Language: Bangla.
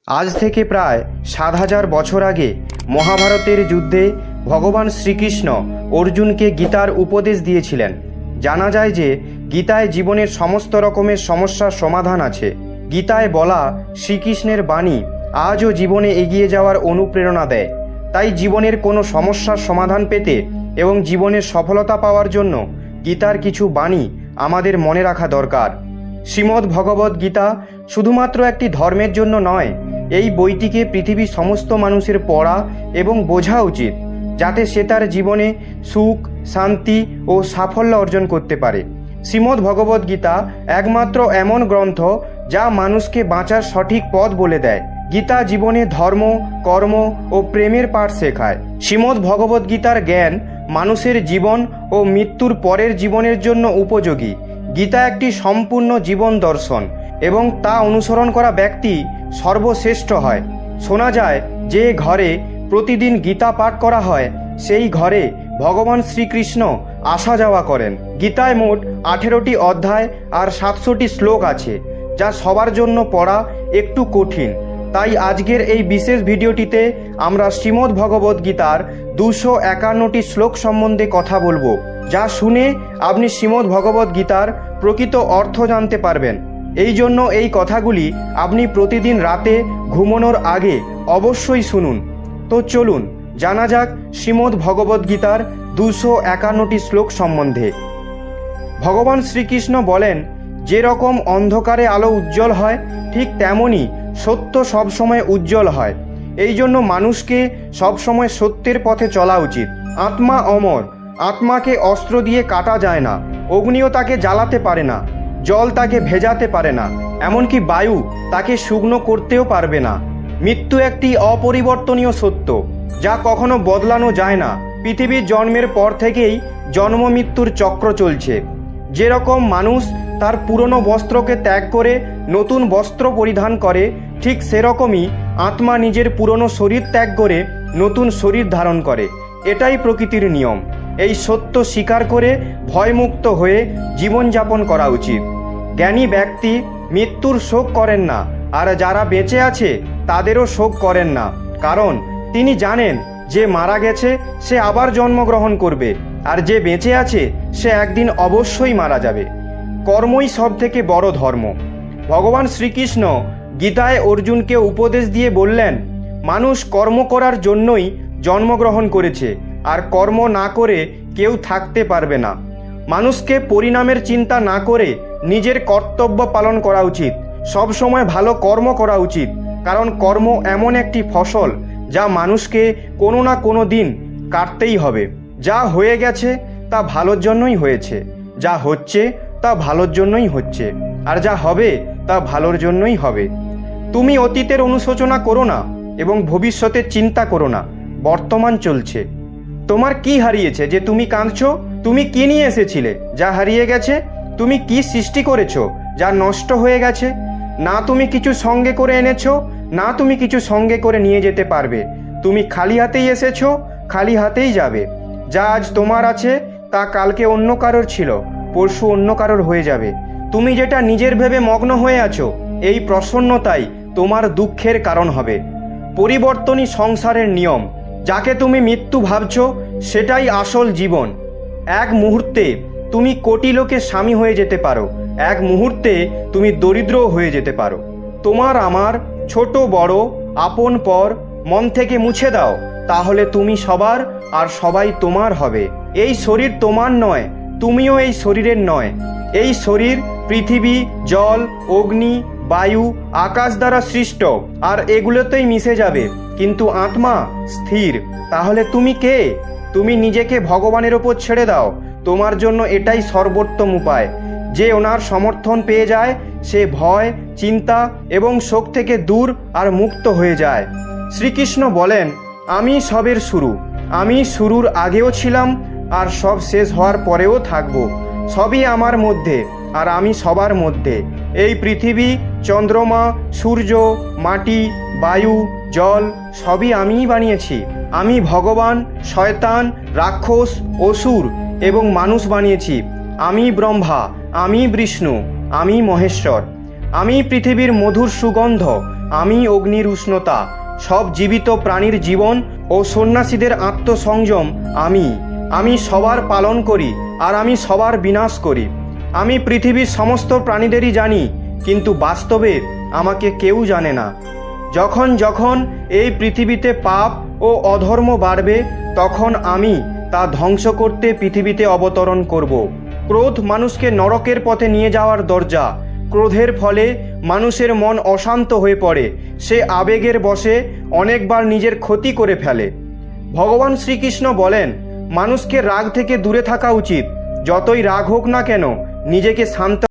আজ থেকে প্রায় ৭,০০০ বছর আগে মহাভারতের যুদ্ধে ভগবান শ্রীকৃষ্ণ অর্জুনকে গীতার উপদেশ দিয়েছিলেন। জানা যায় যে গীতায় জীবনের সমস্ত রকমের সমস্যার সমাধান আছে। গীতায় বলা শ্রীকৃষ্ণের বাণী আজও জীবনে এগিয়ে যাওয়ার অনুপ্রেরণা দেয়। তাই জীবনের কোনো সমস্যার সমাধান পেতে এবং জীবনের সফলতা পাওয়ার জন্য গীতার কিছু বাণী আমাদের মনে রাখা দরকার। শ্রীমদ্ ভগবদ্ গীতা শুধুমাত্র একটি ধর্মের জন্য নয়, এই বইটিকে পৃথিবীর সমস্ত মানুষের পড়া এবং বোঝা উচিত, যাতে সে তার জীবনে সুখ, শান্তি ও সাফল্য অর্জন করতে পারে। শ্রীমদ্ ভগবদ্ গীতা একমাত্র এমন গ্রন্থ যা মানুষকে বাঁচার সঠিক পথ বলে দেয়। গীতা জীবনে ধর্ম, কর্ম ও প্রেমের পাঠ শেখায়। শ্রীমদ্ ভগবদ্ গীতার জ্ঞান মানুষের জীবন ও মৃত্যুর পরের জীবনের জন্য উপযোগী। গীতা একটি সম্পূর্ণ জীবন দর্শন এবং তা অনুসরণ করা ব্যক্তি সর্বশ্রেষ্ঠ হয়। শোনা যায় যে ঘরে প্রতিদিন গীতা পাঠ করা হয় সেই ঘরে ভগবান শ্রীকৃষ্ণ আসা যাওয়া করেন। গীতায় মোট 18টি অধ্যায় আর 700টি শ্লোক আছে, যা সবার জন্য পড়া একটু কঠিন। তাই আজকের এই বিশেষ ভিডিওটিতে আমরা শ্রীমদ্ ভগবদ্ গীতার 251টি শ্লোক সম্বন্ধে কথা বলবো, যা শুনে আপনি শ্রীমদ্ ভগবদ্ গীতার প্রকৃত অর্থ জানতে পারবেন। এই জন্য এই কথাগুলি আপনি প্রতিদিন রাতে ঘুমানোর আগে অবশ্যই শুনুন। তো চলুন জানা যাক শ্রীমদ্ ভগবদ্ গীতার 251টি শ্লোক সম্বন্ধে। ভগবান শ্রীকৃষ্ণ বলেন, যেরকম অন্ধকারে আলো উজ্জ্বল হয়, ঠিক তেমনই সত্য সবসময় উজ্জ্বল হয়। এই জন্য মানুষকে সবসময় সত্যের পথে চলা উচিত। আত্মা অমর, আত্মাকে অস্ত্র দিয়ে কাটা যায় না, অগ্নিও তাকে জ্বালাতে পারে না, জল তাকে ভেজাতে পারে না, এমনকি বায়ু তাকে শুকনো করতেও পারবে না। মৃত্যু একটি অপরিবর্তনীয় সত্য, যা কখনো বদলানো যায় না। পৃথিবীর জন্মের পর থেকেই জন্ম মৃত্যুর চক্র চলছে। যেরকম মানুষ তার পুরনো বস্ত্রকে ত্যাগ করে নতুন বস্ত্র পরিধান করে, ঠিক সেরকমই আত্মা নিজের পুরনো শরীর ত্যাগ করে নতুন শরীর ধারণ করে। এটাই প্রকৃতির নিয়ম। এই সত্য স্বীকার করে ভয়মুক্ত হয়ে জীবনযাপন করা উচিত। জ্ঞানী ব্যক্তি মৃত্যুর শোক করেন না, আর যারা বেঁচে আছে তাদেরও শোক করেন না, কারণ তিনি জানেন যে মারা গেছে সে আবার জন্মগ্রহণ করবে, আর যে বেঁচে আছে সে একদিন অবশ্যই মারা যাবে। কর্মই সব থেকে বড় ধর্ম। ভগবান শ্রীকৃষ্ণ গীতায় অর্জুনকে উপদেশ দিয়ে বললেন, মানুষ কর্ম করার জন্যই জন্মগ্রহণ করেছে, আর কর্ম না করে কেউ থাকতে পারবে না। মানুষকে পরিণামের চিন্তা না করে নিজের কর্তব্য পালন করা উচিত। সব সময় ভালো কর্ম করা উচিত, কারণ কর্ম এমন একটি ফসল যা মানুষকে কোনো না কোনো দিন কাটতেই হবে। যা হয়ে গেছে তা ভালোর জন্যই হয়েছে, যা হচ্ছে তা ভালোর জন্যই হচ্ছে, আর যা হবে তা ভালোর জন্যই হবে। তুমি অতীতের অনুশোচনা করো না এবং ভবিষ্যতের চিন্তা করো না। বর্তমান চলছে। তোমার কি হারিয়েছে যে তুমি কাঁদছো? তুমি কি নিয়ে এসেছিলে যা হারিয়ে গেছে? তুমি কি সৃষ্টি করেছো যা নষ্ট হয়ে গেছে? না তুমি কিছু সঙ্গে করে এনেছো, না তুমি কিছু সঙ্গে করে নিয়ে যেতে পারবে। তুমি খালি হাতেই এসেছো, খালি হাতেই যাবে। যা আজ তোমার আছে তা কালকে অন্য কারোর ছিল, পরশু অন্য কারোর হয়ে যাবে। তুমি যেটা নিজের ভেবে মগ্ন হয়ে আছো, এই প্রসন্নতাই তোমার দুঃখের কারণ হবে। পরিবর্তনই সংসারের নিয়ম। যাকে তুমি মৃত্যু ভাবছো সেটাই আসল জীবন। এক মুহূর্তে তুমি কোটি লোকের স্বামী হয়ে যেতে পারো, এক মুহূর্তে তুমি দরিদ্রও হয়ে যেতে পারো। তোমার আমার, ছোট বড়, আপন পর মন থেকে মুছে দাও, তাহলে তুমি সবার আর সবাই তোমার হবে। এই শরীর তোমার নয়, তুমিও এই শরীরের নয়। এই শরীর পৃথিবী, জল, অগ্নি, বায়ু, আকাশ দ্বারা সৃষ্ট, আর এগুলোতেই মিশে যাবে, কিন্তু আত্মা স্থির। তাহলে তুমি কে? তুমি নিজেকে ভগবানের ওপর ছেড়ে দাও। তোমার জন্য এটাই সর্বোত্তম উপায়। যে ওনার সমর্থন পেয়ে যায় সে ভয়, চিন্তা এবং শোক থেকে দূর আর মুক্ত হয়ে যায়। শ্রীকৃষ্ণ বলেন, আমি সবের শুরু। আমি শুরুর আগেও ছিলাম আর সব শেষ হওয়ার পরেও থাকবো। সবই আমার মধ্যে আর আমি সবার মধ্যে। এই পৃথিবী, চন্দ্রমা, সূর্য, মাটি, বায়ু, জল সবই আমিই বানিয়েছি। আমি ভগবান, শয়তান, রাক্ষস, অসুর এবং মানুষ বানিয়েছি। আমি ব্রহ্মা, আমি বিষ্ণু, আমি মহেশ্বর। আমি পৃথিবীর মধুর সুগন্ধ, আমি অগ্নির উষ্ণতা, সব জীবিত প্রাণীর জীবন ও সন্ন্যাসীদের আত্মসংযম আমি সবার পালন করি আর আমি সবার বিনাশ করি। আমি পৃথিবীর সমস্ত প্রাণীদেরই জানি, কিন্তু বাস্তবে আমাকে কেউ জানে না। যখন যখন এই পৃথিবীতে পাপ ও অধর্ম বাড়বে, তখন আমি তা ধ্বংস করতে পৃথিবীতে অবতরণ করব। ক্রোধ মানুষকে নরকের পথে নিয়ে যাওয়ার দরজা। ক্রোধের ফলে মানুষের মন অশান্ত হয়ে পড়ে, সে আবেগের বশে অনেকবার নিজের ক্ষতি করে ফেলে। ভগবান শ্রীকৃষ্ণ বলেন, মানুষকে রাগ থেকে দূরে থাকা উচিত। যতই রাগ হোক না কেন, নিজেকে শান্ত